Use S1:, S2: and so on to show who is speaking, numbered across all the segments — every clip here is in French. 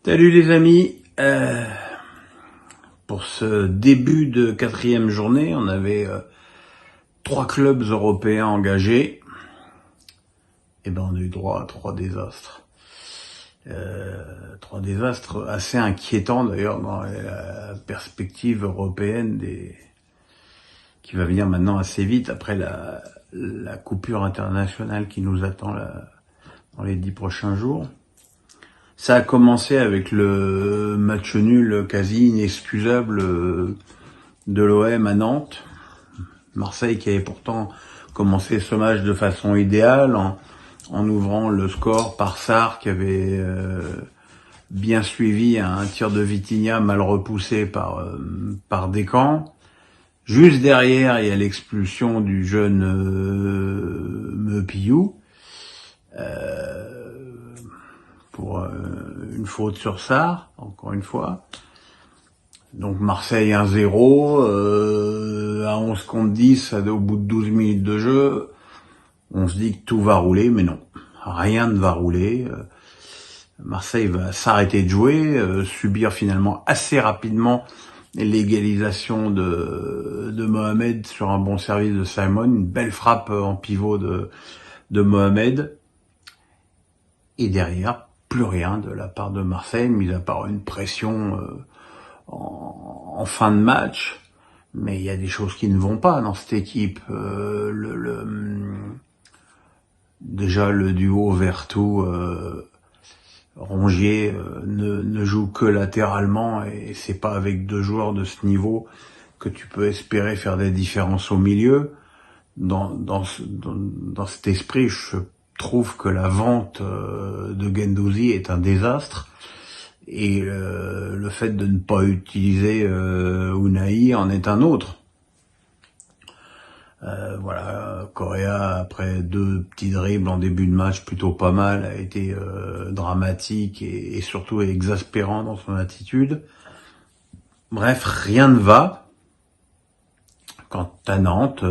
S1: Salut les amis, pour ce début de quatrième journée, on avait 3 clubs européens engagés, et ben on a eu droit à 3 désastres. 3 désastres assez inquiétants d'ailleurs dans la perspective européenne qui va venir maintenant assez vite après la coupure internationale qui nous attend dans les 10 prochains jours. Ça a commencé avec le match nul quasi inexcusable de l'OM à Nantes. Marseille qui avait pourtant commencé ce match de façon idéale en ouvrant le score par Sarr qui avait bien suivi un tir de Vitinha mal repoussé par Descamps. Juste derrière, il y a l'expulsion du jeune Meupillou. Pour une faute sur Sarr, encore une fois. Donc Marseille 1-0, à 11 contre 10, au bout de 12 minutes de jeu, on se dit que tout va rouler, mais non, rien ne va rouler. Marseille va s'arrêter de jouer, subir finalement assez rapidement l'égalisation de Mohamed sur un bon service de Simon, une belle frappe en pivot de Mohamed. Et derrière, plus rien de la part de Marseille, mis à part une pression en fin de match. Mais il y a des choses qui ne vont pas dans cette équipe. Déjà le duo Vertou-Rongier ne joue que latéralement et c'est pas avec 2 joueurs de ce niveau que tu peux espérer faire des différences au milieu. Dans cet esprit, je trouve que la vente de Guendouzi est un désastre et le fait de ne pas utiliser Unai en est un autre. Voilà, Correa après 2 petits dribbles en début de match plutôt pas mal a été dramatique et surtout exaspérant dans son attitude. Bref, rien ne va. Quant à Nantes,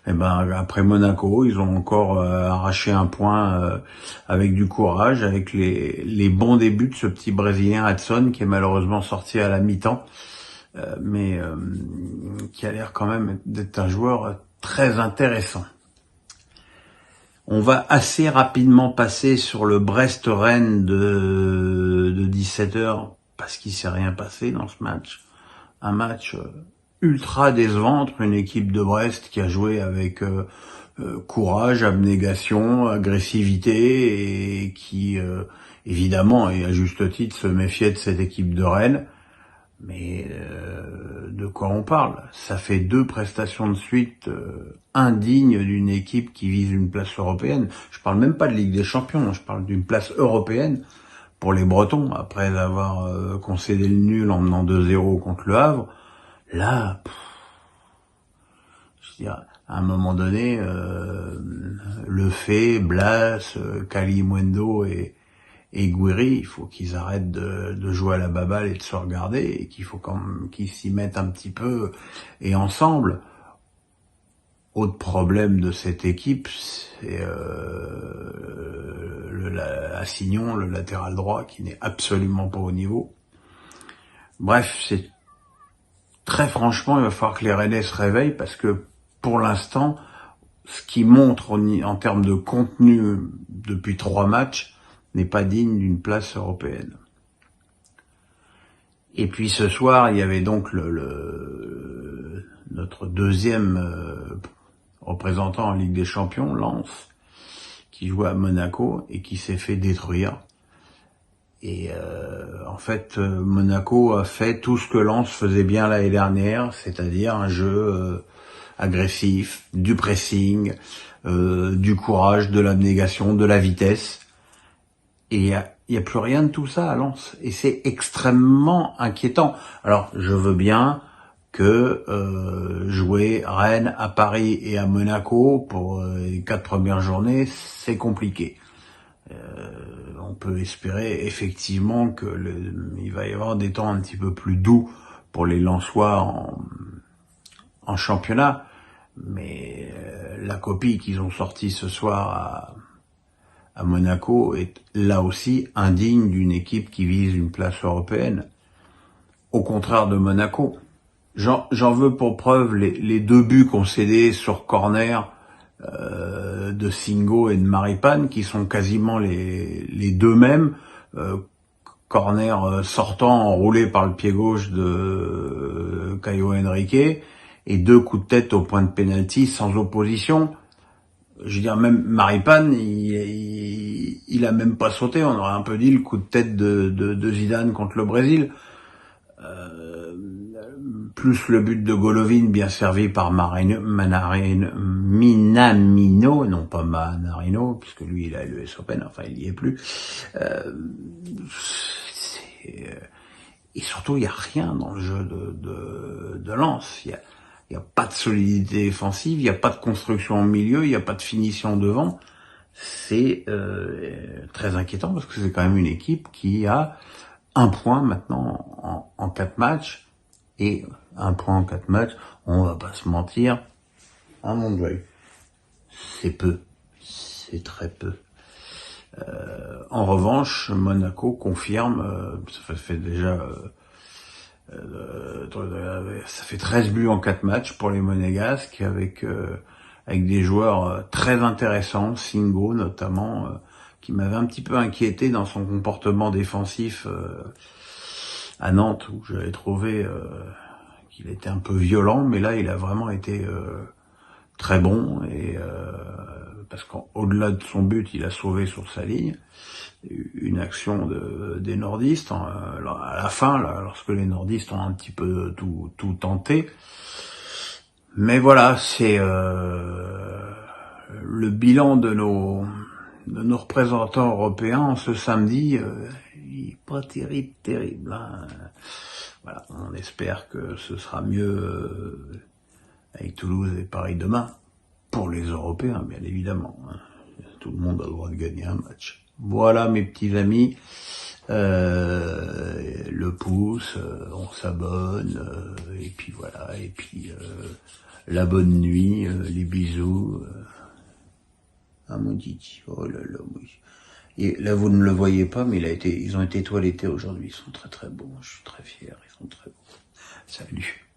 S1: après Monaco, ils ont encore arraché un point avec du courage, avec les bons débuts de ce petit Brésilien Hudson qui est malheureusement sorti à la mi-temps, mais qui a l'air quand même d'être un joueur très intéressant. On va assez rapidement passer sur le Brest-Rennes de 17h parce qu'il s'est rien passé dans ce match. Un match ultra décevant entre une équipe de Brest qui a joué avec courage, abnégation, agressivité et qui évidemment et à juste titre se méfiait de cette équipe de Rennes. Mais de quoi on parle? Ça fait 2 prestations de suite indignes d'une équipe qui vise une place européenne. Je parle même pas de Ligue des Champions, je parle d'une place européenne pour les Bretons après avoir concédé le nul en menant 2-0 contre le Havre. Là, je veux dire, à un moment donné, Lefebvre, Blas, Kalimundo et Gouiri, il faut qu'ils arrêtent de jouer à la baballe et de se regarder et qu'il faut quand même qu'ils s'y mettent un petit peu et ensemble. Autre problème de cette équipe, c'est Assignon, le latéral droit, qui n'est absolument pas au niveau. Bref, très franchement, il va falloir que les Rennais se réveillent parce que pour l'instant, ce qu'ils montrent en termes de contenu depuis 3 matchs n'est pas digne d'une place européenne. Et puis ce soir, il y avait donc notre deuxième représentant en Ligue des Champions, Lens, qui jouait à Monaco et qui s'est fait détruire. Et en fait, Monaco a fait tout ce que Lens faisait bien l'année dernière, c'est-à-dire un jeu agressif, du pressing, du courage, de l'abnégation, de la vitesse. Et il y a plus rien de tout ça à Lens. Et c'est extrêmement inquiétant. Alors, je veux bien que jouer Rennes, à Paris et à Monaco pour les 4 premières journées, c'est compliqué. On peut espérer effectivement que il va y avoir des temps un petit peu plus doux pour les Lensois en championnat, mais la copie qu'ils ont sortie ce soir à Monaco est là aussi indigne d'une équipe qui vise une place européenne. Au contraire de Monaco. J'en veux pour preuve les 2 buts concédés sur corner de Singo et de Maripane, qui sont quasiment les 2 mêmes. Corner sortant enroulé par le pied gauche de Caio Henrique, et 2 coups de tête au point de pénalty sans opposition. Je veux dire, même Maripane, il a même pas sauté. On aurait un peu dit le coup de tête de Zidane contre le Brésil. Plus le but de Golovin, bien servi par Minamino, non pas Manarino, puisque lui il a l'US Open, enfin il y est plus. Et surtout, il y a rien dans le jeu de Lens. Il y a pas de solidité défensive, il y a pas de construction au milieu, il y a pas de finition devant. C'est très inquiétant parce que c'est quand même une équipe qui a 1 point maintenant en 4 matchs. Et 1 point en 4 matchs, on va pas se mentir, à mon avis, c'est peu. C'est très peu. En revanche, Monaco confirme, ça fait déjà ça fait 13 buts en 4 matchs pour les Monégasques, avec des joueurs très intéressants, Singo notamment, qui m'avait un petit peu inquiété dans son comportement défensif à Nantes, où j'avais trouvé qu'il était un peu violent, mais là il a vraiment été très bon, et parce qu'au-delà de son but, il a sauvé sur sa ligne une action des nordistes à la fin, là, lorsque les nordistes ont un petit peu tout tenté. Mais voilà, c'est le bilan de nos représentants européens ce samedi. Il est pas terrible. Hein. Voilà, on espère que ce sera mieux avec Toulouse et Paris demain, pour les Européens, bien évidemment. Hein. Tout le monde a le droit de gagner un match. Voilà, mes petits amis, le pouce, on s'abonne, et puis voilà, et puis la bonne nuit, les bisous. Ah mon Didi, oh là là, oui. Et là, vous ne le voyez pas, mais ils ont été toilettés aujourd'hui. Ils sont très très beaux. Je suis très fier. Ils sont très beaux. Salut.